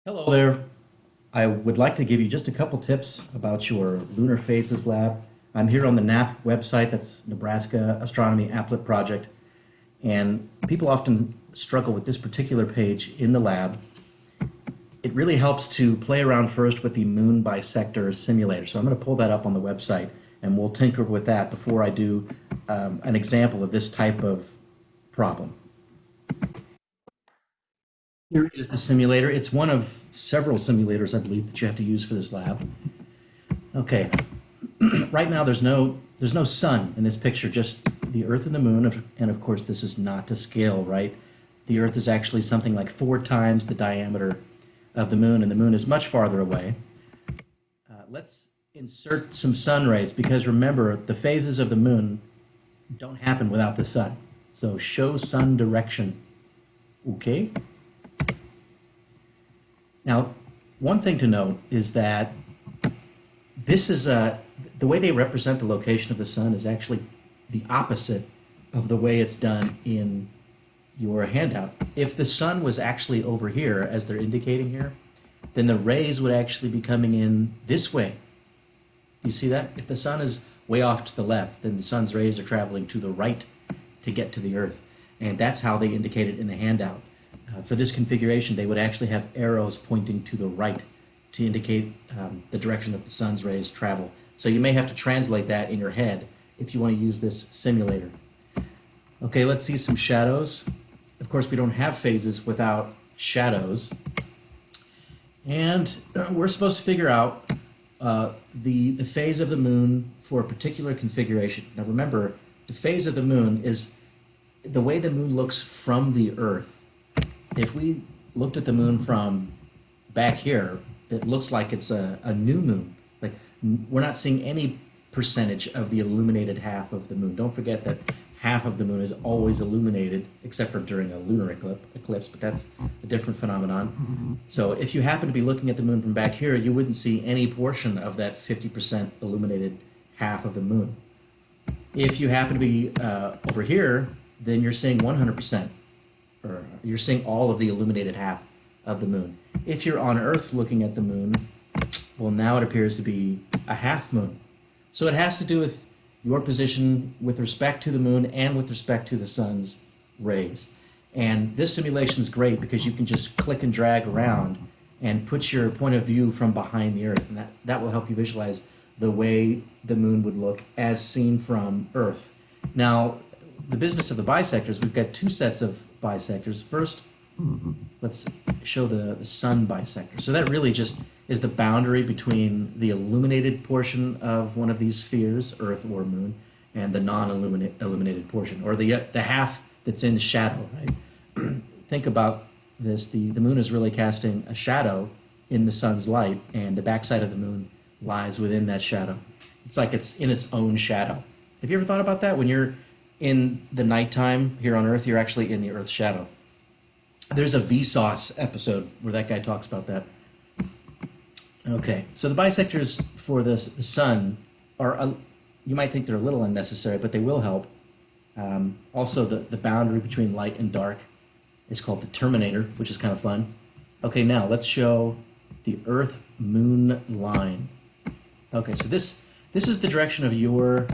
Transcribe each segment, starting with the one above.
Hello there. I would like to give you just a couple tips about your Lunar Phases lab. I'm here on the NAAP website, that's Nebraska Astronomy Applet Project, and people often struggle with this particular page in the lab. It really helps to play around first with the moon bisector simulator. So I'm going to pull that up on the website, and we'll tinker with that before I do an example of this type of problem. Here is the simulator. It's one of several simulators, I believe, that you have to use for this lab. Okay, right now there's no sun in this picture, just the Earth and the moon, and of course this is not to scale, right? The Earth is actually something like 4 times the diameter of the moon, and the moon is much farther away. Let's insert some sun rays, because remember, the phases of the moon don't happen without the sun. So show sun direction. Okay? Now, one thing to note is that this is the way they represent the location of the sun is actually the opposite of the way it's done in your handout. If the sun was actually over here, as they're indicating here, then the rays would actually be coming in this way. You see that? If the sun is way off to the left, then the sun's rays are traveling to the right to get to the Earth. And that's how they indicate it in the handout. For this configuration, they would actually have arrows pointing to the right to indicate the direction that the sun's rays travel. So you may have to translate that in your head if you want to use this simulator. Okay, let's see some shadows. Of course, we don't have phases without shadows. And we're supposed to figure out the phase of the moon for a particular configuration. Now remember, the phase of the moon is the way the moon looks from the Earth. If we looked at the moon from back here, it looks like it's a new moon. Like, we're not seeing any percentage of the illuminated half of the moon. Don't forget that half of the moon is always illuminated, except for during a lunar eclipse, but that's a different phenomenon. So if you happen to be looking at the moon from back here, you wouldn't see any portion of that 50% illuminated half of the moon. If you happen to be over here, then you're seeing 100%. Or you're seeing all of the illuminated half of the moon. If you're on Earth looking at the moon, well, now it appears to be a half moon. So it has to do with your position with respect to the moon and with respect to the sun's rays. And this simulation is great because you can just click and drag around and put your point of view from behind the Earth. And that will help you visualize the way the moon would look as seen from Earth. Now, the business of the bisectors, we've got 2 sets of bisectors. First, let's show the sun bisector. So that really just is the boundary between the illuminated portion of one of these spheres, Earth or Moon, and the non-illuminated portion, or the half that's in shadow, right? Think about this. The moon is really casting a shadow in the sun's light, and the backside of the moon lies within that shadow. It's like it's in its own shadow. Have you ever thought about that? When you're in the nighttime here on Earth, you're actually in the Earth's shadow. There's a Vsauce episode where that guy talks about that. Okay, so the bisectors for the sun are, you might think they're a little unnecessary, but they will help. Also, the boundary between light and dark is called the terminator, which is kind of fun. Okay, now let's show the Earth-Moon line. Okay, so this is the direction of your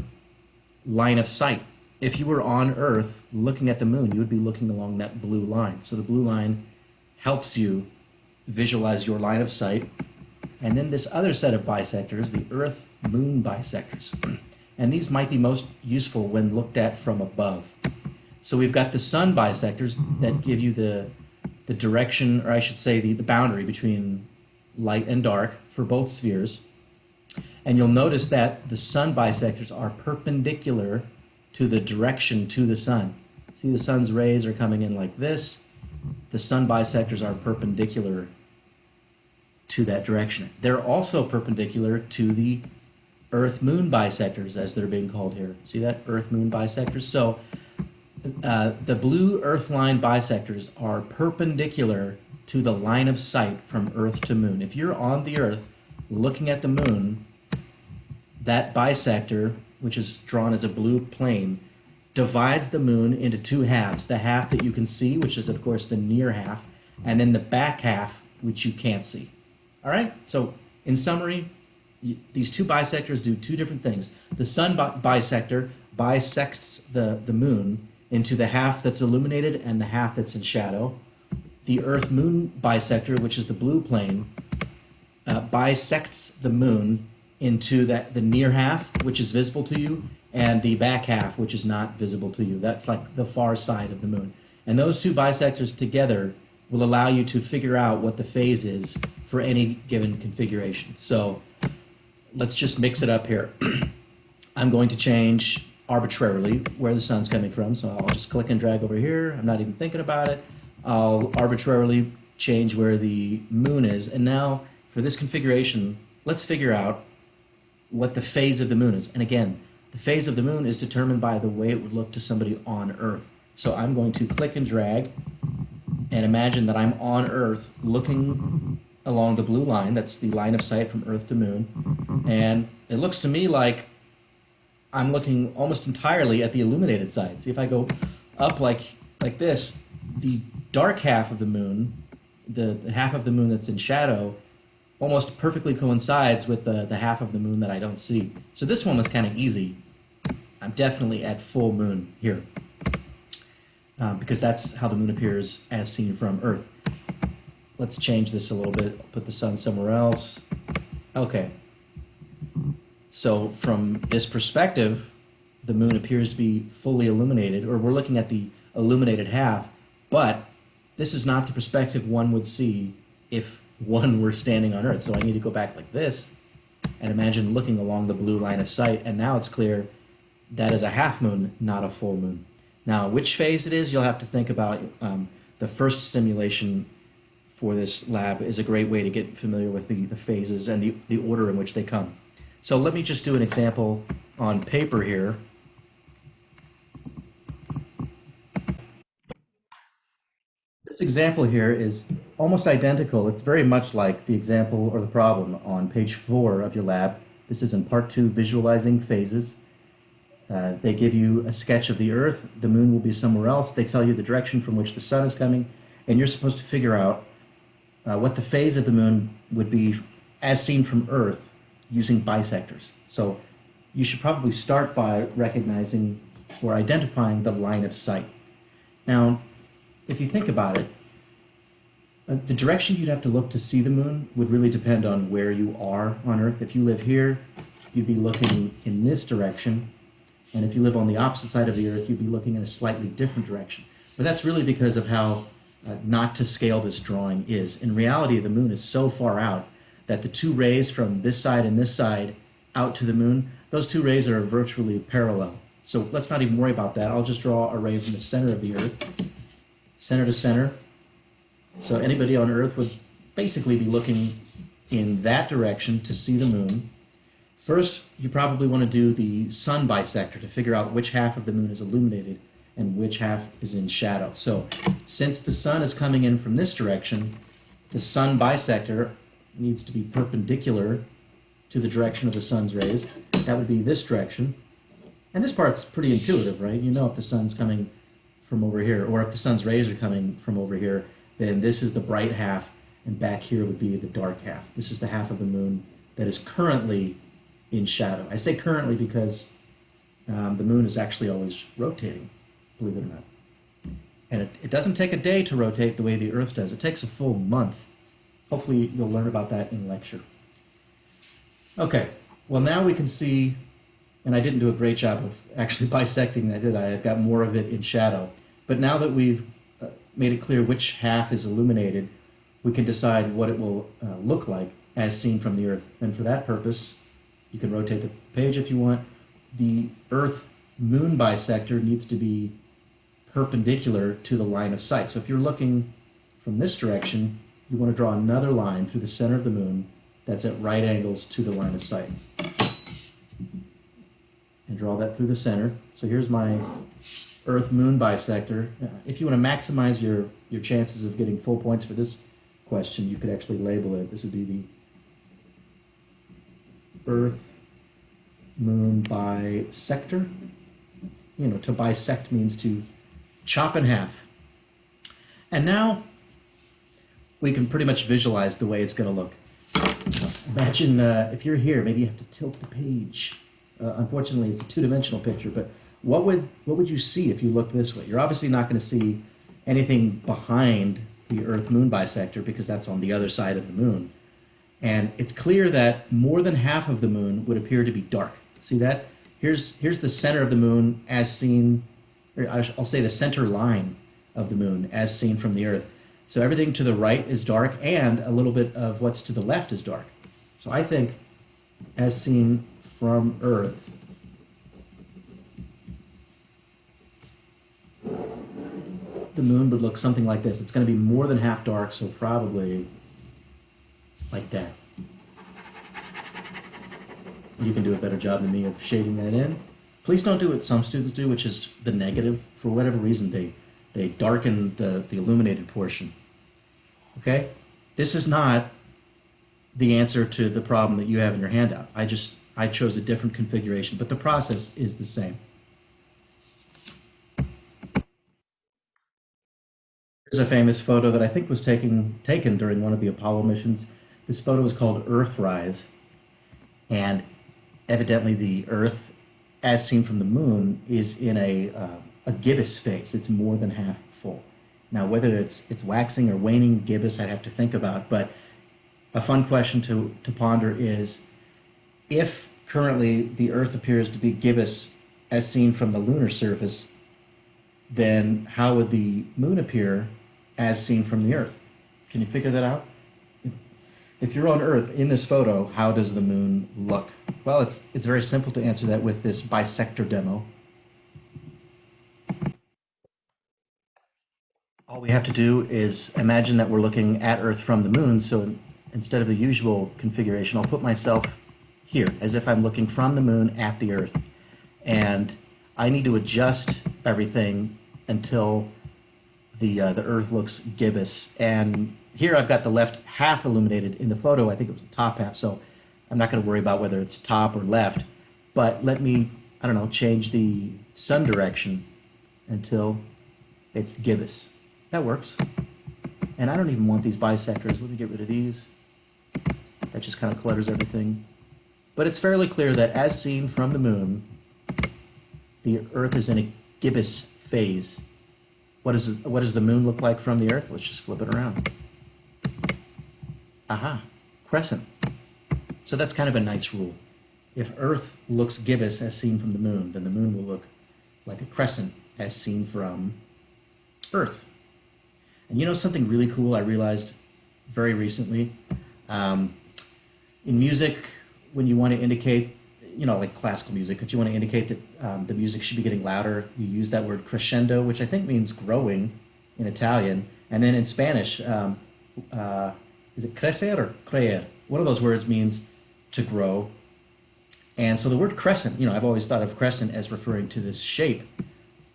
line of sight. If you were on Earth looking at the moon, you would be looking along that blue line. So the blue line helps you visualize your line of sight. And then this other set of bisectors, the Earth-Moon bisectors. And these might be most useful when looked at from above. So we've got the sun bisectors that give you the direction, or I should say the boundary between light and dark for both spheres. And you'll notice that the sun bisectors are perpendicular to the direction to the sun. See, the sun's rays are coming in like this. The sun bisectors are perpendicular to that direction. They're also perpendicular to the Earth-Moon bisectors, as they're being called here. See that? Earth-Moon bisectors. So the blue Earth line bisectors are perpendicular to the line of sight from Earth to Moon. If you're on the Earth looking at the moon, that bisector, which is drawn as a blue plane, divides the moon into 2 halves. The half that you can see, which is of course the near half, and then the back half, which you can't see. All right? So in summary, these two bisectors do two different things. The sun bisector bisects the moon into the half that's illuminated and the half that's in shadow. The Earth-Moon bisector, which is the blue plane, bisects the moon into the near half, which is visible to you, and the back half, which is not visible to you. That's like the far side of the moon. And those two bisectors together will allow you to figure out what the phase is for any given configuration. So let's just mix it up here. I'm going to change arbitrarily where the sun's coming from, so I'll just click and drag over here. I'm not even thinking about it. I'll arbitrarily change where the moon is. And now, for this configuration, let's figure out what the phase of the moon is. And again, the phase of the moon is determined by the way it would look to somebody on Earth. So I'm going to click and drag and imagine that I'm on Earth looking along the blue line. That's the line of sight from Earth to moon. And it looks to me like I'm looking almost entirely at the illuminated side. See, if I go up like this, the dark half of the moon, the half of the moon that's in shadow, almost perfectly coincides with the half of the moon that I don't see. So this one was kind of easy. I'm definitely at full moon here, because that's how the moon appears as seen from Earth. Let's change this a little bit, put the sun somewhere else. Okay. So from this perspective, the moon appears to be fully illuminated, or we're looking at the illuminated half, but this is not the perspective one would see if one were standing on Earth. So I need to go back like this and imagine looking along the blue line of sight, and now it's clear that is a half moon, not a full moon. Now, which phase it is, you'll have to think about. The first simulation for this lab is a great way to get familiar with the phases and the order in which they come. So let me just do an example on paper here. This example here is almost identical. It's very much like the example or the problem on page 4 of your lab. This is in part 2, visualizing phases. They give you a sketch of the Earth. The moon will be somewhere else. They tell you the direction from which the sun is coming, and you're supposed to figure out what the phase of the moon would be as seen from Earth using bisectors. So you should probably start by recognizing or identifying the line of sight. Now, if you think about it, the direction you'd have to look to see the moon would really depend on where you are on Earth. If you live here, you'd be looking in this direction. And if you live on the opposite side of the Earth, you'd be looking in a slightly different direction. But that's really because of how not to scale this drawing is. In reality, the moon is so far out that the two rays from this side and this side out to the moon, those two rays are virtually parallel. So let's not even worry about that. I'll just draw a ray from the center of the Earth, center to center. So anybody on Earth would basically be looking in that direction to see the moon. First, you probably want to do the sun bisector to figure out which half of the moon is illuminated and which half is in shadow. So since the sun is coming in from this direction, the sun bisector needs to be perpendicular to the direction of the sun's rays. That would be this direction. And this part's pretty intuitive, right? You know if the sun's coming from over here, or if the sun's rays are coming from over here, then this is the bright half, and back here would be the dark half. This is the half of the moon that is currently in shadow. I say currently because the moon is actually always rotating, believe it or not. And it doesn't take a day to rotate the way the Earth does. It takes a full month. Hopefully you'll learn about that in lecture. Okay, well now we can see, and I didn't do a great job of actually bisecting that, did I? I've got more of it in shadow. But now that we've made it clear which half is illuminated, we can decide what it will look like as seen from the Earth. And for that purpose, you can rotate the page if you want. The Earth-Moon bisector needs to be perpendicular to the line of sight. So if you're looking from this direction, you want to draw another line through the center of the moon that's at right angles to the line of sight. And draw that through the center. So here's my Earth-Moon bisector. If you want to maximize your chances of getting full points for this question, you could actually label it. This would be the Earth-Moon bisector. You know, to bisect means to chop in half. And now we can pretty much visualize the way it's going to look. Imagine if you're here, maybe you have to tilt the page. Unfortunately, it's a two-dimensional picture, but what would you see if you look this way? You're obviously not going to see anything behind the Earth-Moon bisector because that's on the other side of the moon. And it's clear that more than half of the moon would appear to be dark. See that? Here's the center of the moon as seen, or I'll say the center line of the moon as seen from the Earth. So everything to the right is dark, and a little bit of what's to the left is dark. So I think, as seen from Earth, the moon would look something like this. It's going to be more than half dark, so probably like that. You can do a better job than me of shading that in. Please don't do what some students do, which is the negative. For whatever reason, they darken the illuminated portion. Okay? This is not the answer to the problem that you have in your handout. I chose a different configuration, but the process is the same. Here's a famous photo that I think was taken during one of the Apollo missions. This photo is called Earthrise, and evidently the Earth, as seen from the moon, is in a gibbous phase. It's more than half full. Now, whether it's waxing or waning gibbous, I'd have to think about, but a fun question to ponder is, if currently the Earth appears to be gibbous as seen from the lunar surface, then how would the moon appear as seen from the Earth? Can you figure that out? If you're on Earth in this photo, how does the moon look? Well, it's very simple to answer that with this Bisector Demo. All we have to do is imagine that we're looking at Earth from the moon, so instead of the usual configuration, I'll put myself here, as if I'm looking from the moon at the Earth. And I need to adjust everything until the Earth looks gibbous. And here I've got the left half illuminated. In the photo, I think it was the top half, so I'm not going to worry about whether it's top or left. But let me, I don't know, change the sun direction until it's gibbous. That works. And I don't even want these bisectors. Let me get rid of these. That just kind of clutters everything. But it's fairly clear that as seen from the moon, the Earth is in a gibbous phase. What does the moon look like from the Earth? Let's just flip it around. Aha, crescent. So that's kind of a nice rule. If Earth looks gibbous as seen from the moon, then the moon will look like a crescent as seen from Earth. And you know something really cool I realized very recently? In music, when you want to indicate, you know, like classical music, if you want to indicate that the music should be getting louder, you use that word crescendo, which I think means growing in Italian. And then in Spanish, is it crecer or creer? One of those words means to grow. And so the word crescent, you know, I've always thought of crescent as referring to this shape.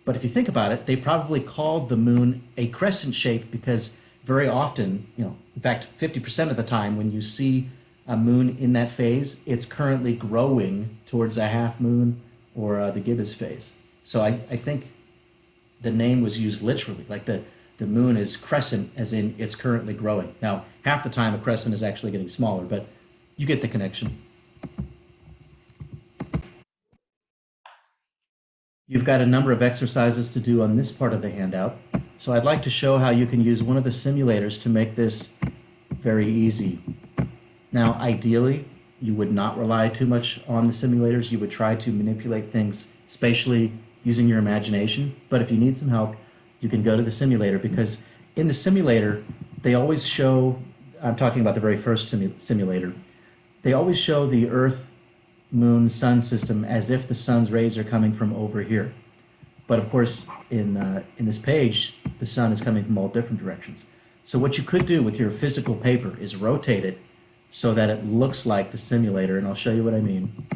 But if you think about it, they probably called the moon a crescent shape because very often, you know, in fact, 50% of the time when you see a moon in that phase, it's currently growing towards a half moon or the gibbous phase. So I think the name was used literally, like the moon is crescent as in it's currently growing. Now, half the time a crescent is actually getting smaller, but you get the connection. You've got a number of exercises to do on this part of the handout. So I'd like to show how you can use one of the simulators to make this very easy. Now, ideally, you would not rely too much on the simulators. You would try to manipulate things spatially using your imagination. But if you need some help, you can go to the simulator, because in the simulator, they always show, I'm talking about the very first simulator, they always show the Earth, Moon, Sun system as if the sun's rays are coming from over here. But of course, in this page, the sun is coming from all different directions. So what you could do with your physical paper is rotate it so that it looks like the simulator, and I'll show you what I mean.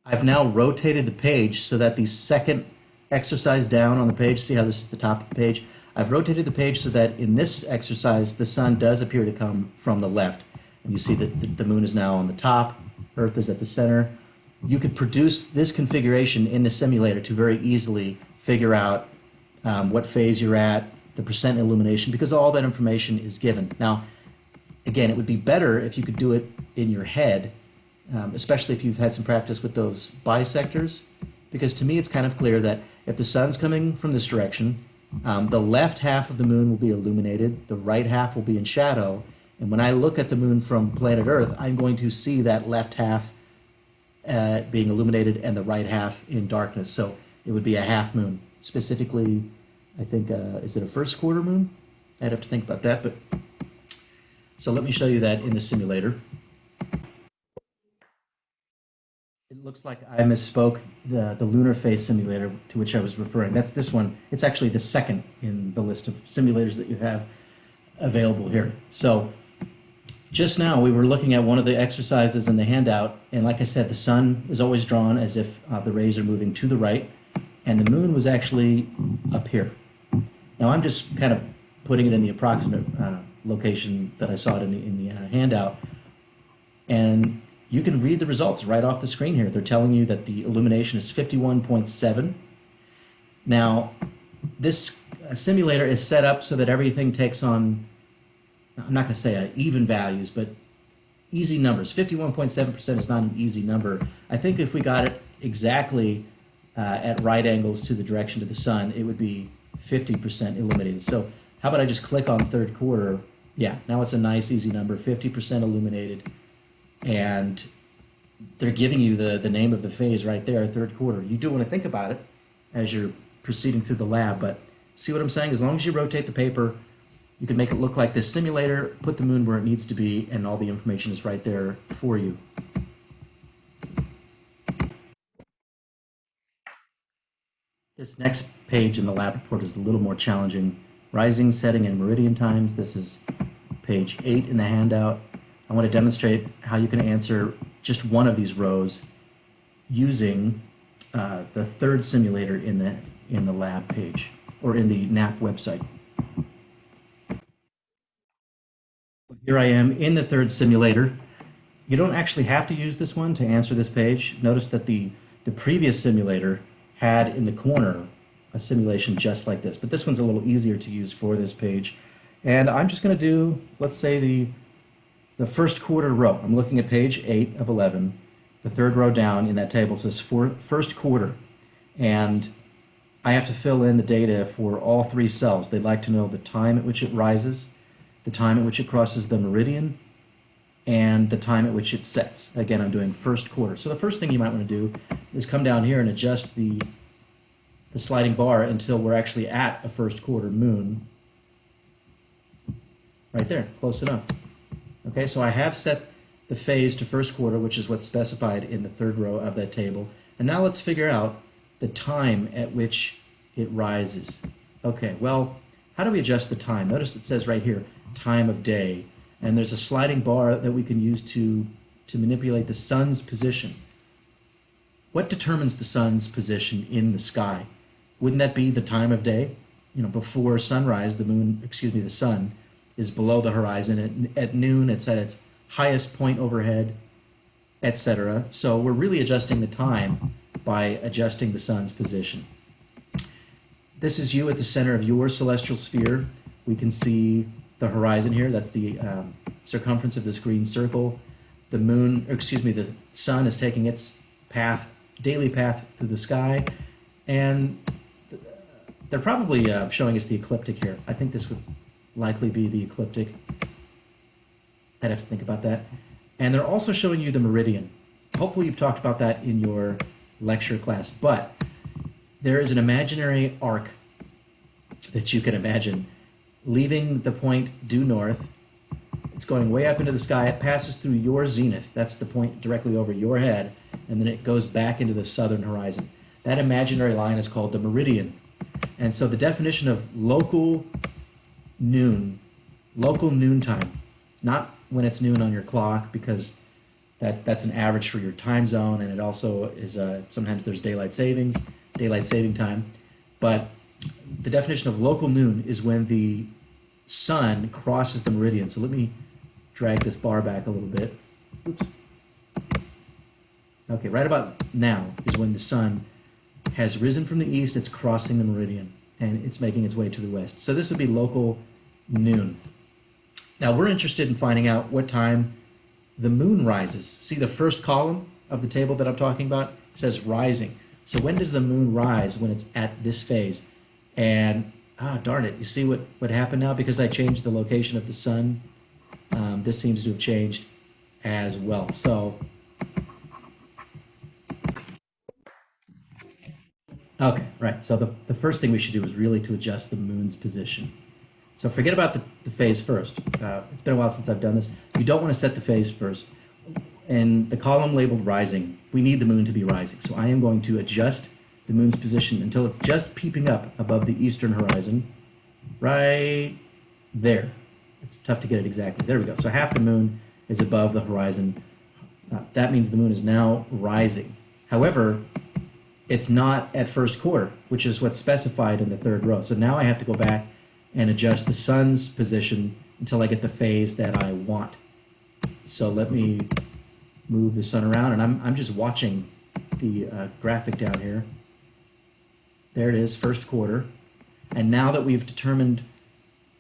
I've now rotated the page so that the second exercise down on the page, see how this is the top of the page? I've rotated the page so that in this exercise, the sun does appear to come from the left. And you see that the moon is now on the top, Earth is at the center. You could produce this configuration in the simulator to very easily figure out what phase you're at, the percent illumination, because all that information is given. Now, again, it would be better if you could do it in your head, especially if you've had some practice with those bisectors, because to me it's kind of clear that if the sun's coming from this direction, the left half of the moon will be illuminated, the right half will be in shadow, and when I look at the moon from planet Earth, I'm going to see that left half being illuminated and the right half in darkness. So it would be a half moon. Specifically, I think, is it a first quarter moon? I'd have to think about that. But so let me show you that in the simulator. It looks like I misspoke. The lunar phase simulator to which I was referring, that's this one. It's actually the second in the list of simulators that you have available here. So just now we were looking at one of the exercises in the handout, and like I said, the sun is always drawn as if the rays are moving to the right, and the moon was actually up here. Now I'm just kind of putting it in the approximate location that I saw it in the handout, and you can read the results right off the screen here. They're telling you that the illumination is 51.7. Now, this simulator is set up so that everything takes on, I'm not going to say even values, but easy numbers. 51.7% is not an easy number. I think if we got it exactly at right angles to the direction of the sun, it would be 50% illuminated. So how about I just click on third quarter? Yeah, now it's a nice easy number, 50% illuminated. And they're giving you the name of the phase right there, third quarter. You do want to think about it as you're proceeding through the lab, but see what I'm saying? As long as you rotate the paper, you can make it look like this simulator, put the moon where it needs to be, and all the information is right there for you. This next page in the lab report is a little more challenging. Rising, setting, and meridian times. This is page 8 in the handout. I want to demonstrate how you can answer just one of these rows using the third simulator in the lab page, or in the NAAP website. Here I am in the third simulator. You don't actually have to use this one to answer this page. Notice that the previous simulator had in the corner a simulation just like this, but this one's a little easier to use for this page. And I'm just going to do, let's say, the first quarter row. I'm looking at page 8 of 11. The third row down in that table says first quarter. And I have to fill in the data for all three cells. They'd like to know the time at which it rises, the time at which it crosses the meridian, and the time at which it sets. Again, I'm doing first quarter. So the first thing you might want to do is come down here and adjust the sliding bar until we're actually at a first quarter moon. Right there, close enough. Okay, so I have set the phase to first quarter, which is what's specified in the third row of that table. And now let's figure out the time at which it rises. Okay, well, how do we adjust the time? Notice it says right here, time of day. And there's a sliding bar that we can use to manipulate the sun's position. What determines the sun's position in the sky? Wouldn't that be the time of day? You know, before sunrise, the sun is below the horizon. At noon, it's at its highest point overhead, etc. So we're really adjusting the time by adjusting the sun's position. This is you at the center of your celestial sphere. We can see the horizon here. That's the circumference of this green circle. The sun is taking its daily path through the sky, and they're probably showing us the ecliptic here. I think this would likely be the ecliptic. I'd have to think about that. And they're also showing you the meridian. Hopefully you've talked about that in your lecture class, but there is an imaginary arc that you can imagine leaving the point due north. It's going way up into the sky. It passes through your zenith. That's the point directly over your head, and then it goes back into the southern horizon. That imaginary line is called the meridian. And so the definition of local noon time, not when it's noon on your clock, because that's an average for your time zone, and it also is sometimes there's daylight saving time, but the definition of local noon is when the sun crosses the meridian. So let me drag this bar back a little bit. Oops. Okay, right about now is when the sun has risen from the east, it's crossing the meridian. and it's making its way to the west. So this would be local noon. Now we're interested in finding out what time the moon rises. See the first column of the table that I'm talking about? It says rising. So when does the moon rise? When it's at this phase. And, darn it, you see what happened now? Because I changed the location of the sun, this seems to have changed as well. So, okay, right. So the first thing we should do is really to adjust the moon's position. So forget about the phase first. It's been a while since I've done this. You don't want to set the phase first. In the column labeled rising, we need the moon to be rising. So I am going to adjust the moon's position until it's just peeping up above the eastern horizon, right there. It's tough to get it exactly. There we go. So half the moon is above the horizon. That means the moon is now rising. However, it's not at first quarter, which is what's specified in the third row. So now I have to go back and adjust the sun's position until I get the phase that I want. So let me move the sun around, and I'm just watching the graphic down here. There it is, first quarter. And now that we've determined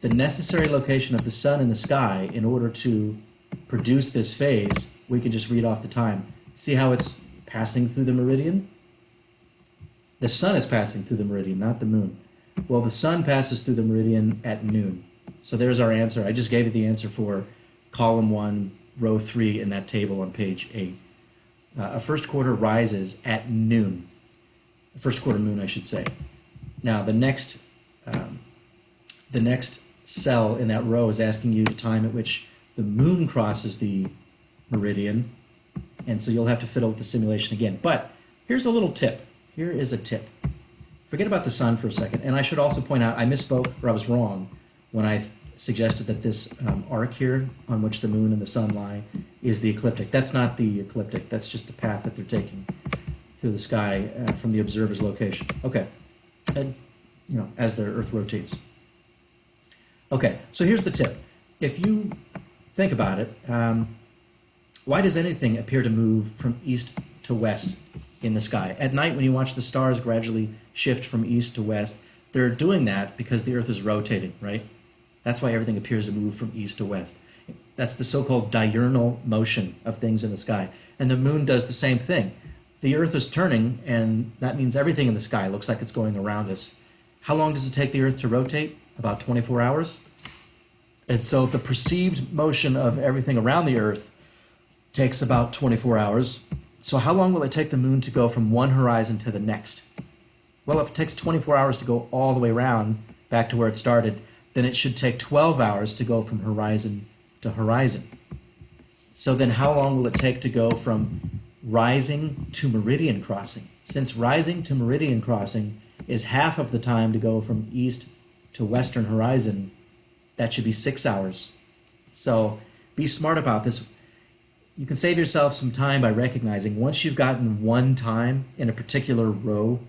the necessary location of the sun in the sky in order to produce this phase, we can just read off the time. See how it's passing through the meridian? The sun is passing through the meridian, not the moon. Well, the sun passes through the meridian at noon. So there's our answer. I just gave you the answer for column 1, row 3 in that table on page 8. A first quarter rises at noon. A first quarter moon, I should say. Now, the next cell in that row is asking you the time at which the moon crosses the meridian, and so you'll have to fiddle with the simulation again. But here's a little tip. Here is a tip. Forget about the sun for a second. And I should also point out, I misspoke, or I was wrong, when I suggested that this arc here, on which the moon and the sun lie, is the ecliptic. That's not the ecliptic. That's just the path that they're taking through the sky from the observer's location. Okay. And, as the Earth rotates. Okay, so here's the tip. If you think about it, why does anything appear to move from east to west in the sky? At night, when you watch the stars gradually shift from east to west, they're doing that because the Earth is rotating, right? That's why everything appears to move from east to west. That's the so-called diurnal motion of things in the sky. And the moon does the same thing. The Earth is turning, and that means everything in the sky looks like it's going around us. How long does it take the Earth to rotate? About 24 hours. And so the perceived motion of everything around the Earth takes about 24 hours. So how long will it take the moon to go from one horizon to the next? Well, if it takes 24 hours to go all the way around back to where it started, then it should take 12 hours to go from horizon to horizon. So then how long will it take to go from rising to meridian crossing? Since rising to meridian crossing is half of the time to go from east to western horizon, that should be 6 hours. So be smart about this. You can save yourself some time by recognizing once you've gotten one time in a particular row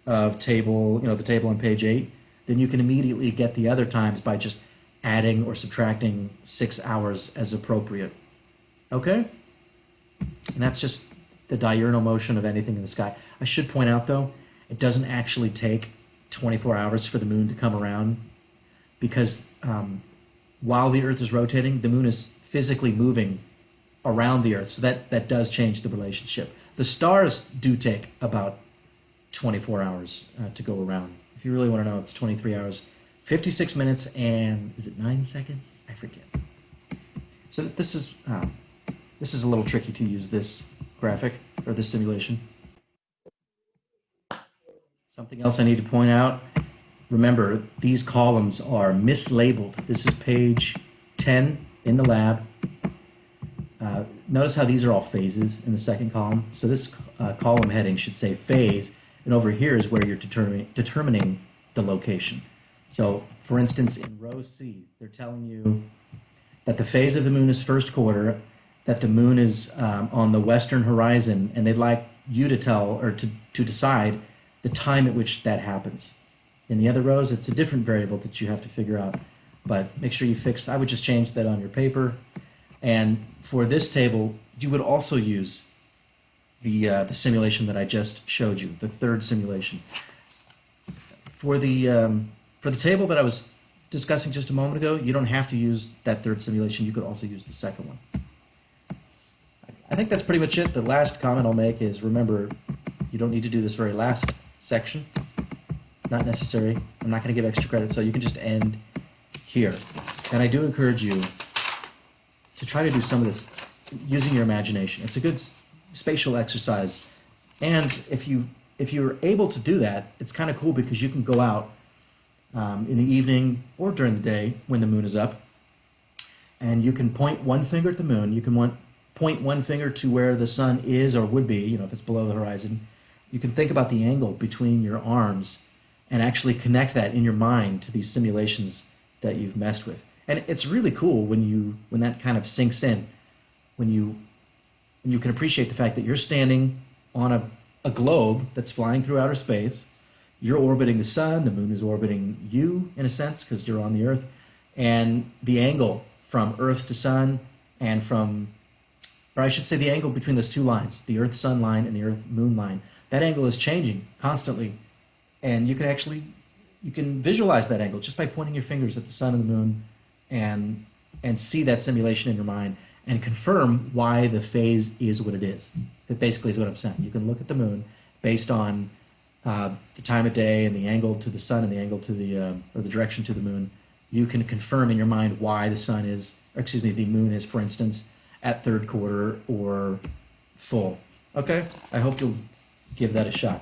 of table, the table on page 8, then you can immediately get the other times by just adding or subtracting 6 hours as appropriate. Okay? And that's just the diurnal motion of anything in the sky. I should point out, though, it doesn't actually take 24 hours for the moon to come around, because while the Earth is rotating, the moon is physically moving around the Earth, so that does change the relationship. The stars do take about 24 hours to go around. If you really want to know, it's 23 hours, 56 minutes, and is it 9 seconds? I forget. So this is a little tricky to use this graphic or this simulation. Something else I need to point out. Remember, these columns are mislabeled. This is page 10 in the lab. Notice how these are all phases in the second column. So this column heading should say phase, and over here is where you're determining the location. So, for instance, in row C, they're telling you that the phase of the moon is first quarter, that the moon is on the western horizon, and they'd like you to tell or to decide the time at which that happens. In the other rows, it's a different variable that you have to figure out, but make sure you fix. I would just change that on your paper. And for this table, you would also use the simulation that I just showed you, the third simulation. For the table that I was discussing just a moment ago, you don't have to use that third simulation. You could also use the second one. I think that's pretty much it. The last comment I'll make is, remember, you don't need to do this very last section. Not necessary. I'm not going to give extra credit, so you can just end here. And I do encourage you to try to do some of this using your imagination. It's a good spatial exercise. And if you're able to do that, it's kind of cool because you can go out in the evening or during the day when the moon is up, and you can point one finger at the moon. You can point one finger to where the sun is or would be, you know, if it's below the horizon. You can think about the angle between your arms and actually connect that in your mind to these simulations that you've messed with. And it's really cool when that kind of sinks in, when you can appreciate the fact that you're standing on a globe that's flying through outer space. You're orbiting the sun, the moon is orbiting you, in a sense, because you're on the Earth, and the angle from Earth to sun, and or I should say the angle between those two lines, the Earth-Sun line and the Earth-Moon line, that angle is changing constantly, and you can visualize that angle just by pointing your fingers at the sun and the moon, and see that simulation in your mind, and confirm why the phase is what it is. That basically is what I'm saying. You can look at the moon based on the time of day and the angle to the sun and the angle to or the direction to the moon. You can confirm in your mind why the moon is, for instance, at third quarter or full. Okay? I hope you'll give that a shot.